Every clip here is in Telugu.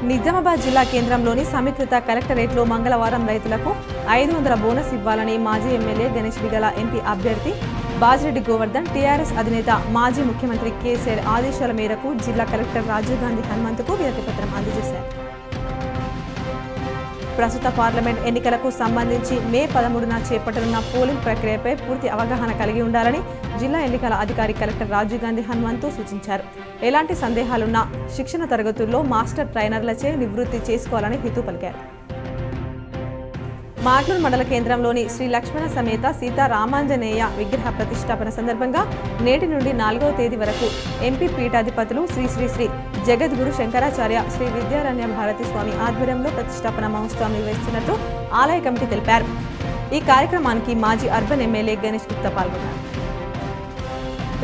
నిజామాబాద్ జిల్లా కేంద్రంలోని సమీకృత కలెక్టరేట్లో మంగళవారం రైతులకు 500 బోనస్ ఇవ్వాలని మాజీ ఎమ్మెల్యే గణేష్ బిగల ఎంపీ అభ్యర్థి బాజిరెడ్డి గోవర్ధన్ టీఆర్ఎస్ అధినేత మాజీ ముఖ్యమంత్రి కేసీఆర్ ఆదేశాల మేరకు జిల్లా కలెక్టర్ రాజీవ్ గాంధీ హనుమంతుకు వినతిపత్రం అందజేశారు. ప్రస్తుత పార్లమెంట్ ఎన్నికలకు సంబంధించి మే 13న చేపట్టనున్న పోలింగ్ ప్రక్రియపై పూర్తి అవగాహన కలిగి ఉండాలని జిల్లా ఎన్నికల అధికారి కలెక్టర్ రాజీవ్ గాంధీ హనుమంతు సూచించారు. ఎలాంటి సందేహాలున్నా శిక్షణ తరగతుల్లో మాస్టర్ ట్రైనర్లచే నివృత్తి చేసుకోవాలని హితవు పలికారు. మాట్లూరు మండల కేంద్రంలోని శ్రీ లక్ష్మణ సమేత సీతారామాంజనేయ విగ్రహ ప్రతిష్టాపన సందర్భంగా నేటి నుండి 4వ తేదీ వరకు ఎంపీ పీఠాధిపతులు శ్రీ శ్రీ శ్రీ జగద్గురు శంకరాచార్య శ్రీ విద్యారణ్య భారతి స్వామి ఆధ్వర్యంలో ప్రతిష్టాపన మహోత్సవం నిర్వహిస్తున్నట్టు ఆలయ కమిటీ తెలిపారు. ఈ కార్యక్రమానికి మాజీ అర్బన్ ఎమ్మెల్యే గణేష్ గుప్తా పాల్గొన్నారు.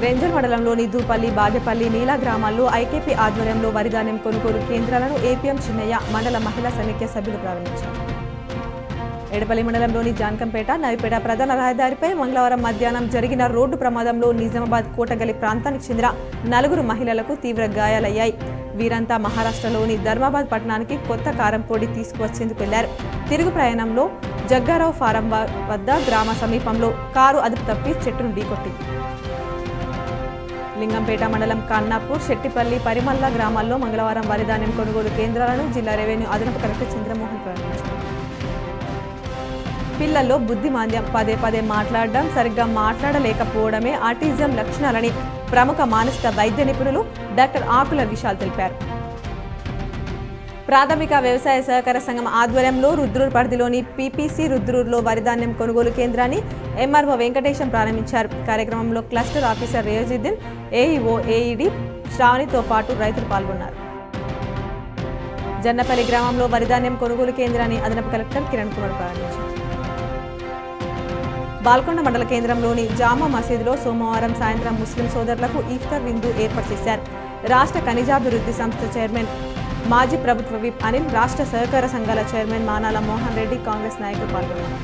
రెంజల్ మండలంలోని దూపల్లి, బాగేపల్లి, నీలా గ్రామాల్లో ఐకేపీ ఆధ్వర్యంలో వరిధాన్యం కొనుగోలు కేంద్రాలను ఏపీఎం చిన్నయ్య మండల మహిళా సమైక్య సభ్యులు ప్రారంభించారు. ఎడపల్లి మండలంలోని జాన్కంపేట, నవిపేట ప్రధాన రహదారిపై మంగళవారం మధ్యాహ్నం జరిగిన రోడ్డు ప్రమాదంలో నిజామాబాద్ కోటగలి ప్రాంతానికి చెందిన 4 మహిళలకు తీవ్ర గాయాలయ్యాయి. వీరంతా మహారాష్ట్రలోని ధర్మాబాద్ పట్టణానికి కొత్త కారంపొడి తీసుకువచ్చేందుకు వెళ్లారు. తిరుగు ప్రయాణంలో జగ్గారావు ఫారం వద్ద గ్రామ సమీపంలో కారు అదుపు తప్పి చెట్టును ఢీకొట్టింది. లింగంపేట మండలం కన్నాపూర్, శెట్టిపల్లి, పరిమల్ల గ్రామాల్లో మంగళవారం వరిధాన్యం కొనుగోలు కేంద్రాలను జిల్లా రెవెన్యూ అదనపు కలెక్టర్ చంద్రమోహన్ ప్రారంభించారు. పిల్లల్లో బుద్ధిమాంద్యం, పదే మాట్లాడడం, సరిగ్గా మాట్లాడలేకపోవడమే ఆటిజం లక్షణాలని ప్రముఖ మానసిక వైద్య నిపుణులు డాక్టర్ ఆకుల విశాల్ తెలిపారు. ప్రాథమిక వ్యవసాయ సహకార సంఘం ఆధ్వర్యంలో రుద్రూర్ పరిధిలోని పీపీసీ రుద్రూర్లో వరిధాన్యం కొనుగోలు కేంద్రాన్ని ఎంఆర్ఓ వెంకటేశం ప్రారంభించారు. కార్యక్రమంలో cluster officer Riazuddin, AEO, AED శ్రావణితో పాటు రైతులు పాల్గొన్నారు. జన్నపల్లి గ్రామంలో వరిధాన్యం కొనుగోలు కేంద్రాన్ని అదనపు కలెక్టర్ కిరణ్ కుమార్ ప్రారంభించారు. బాల్కొండ మండల కేంద్రంలోని జామా మసీదులో సోమవారం సాయంత్రం ముస్లిం సోదరులకు ఇఫ్తార్ విందు ఏర్పాటు చేశారు. రాష్ట్ర ఖనిజాభివృద్ధి సంస్థ చైర్మన్, మాజీ ప్రభుత్వ విప్ అనిల్, రాష్ట్ర సహకార సంఘాల చైర్మన్ మానాల మోహన్ రెడ్డి, కాంగ్రెస్ నాయకులు పాల్గొన్నారు.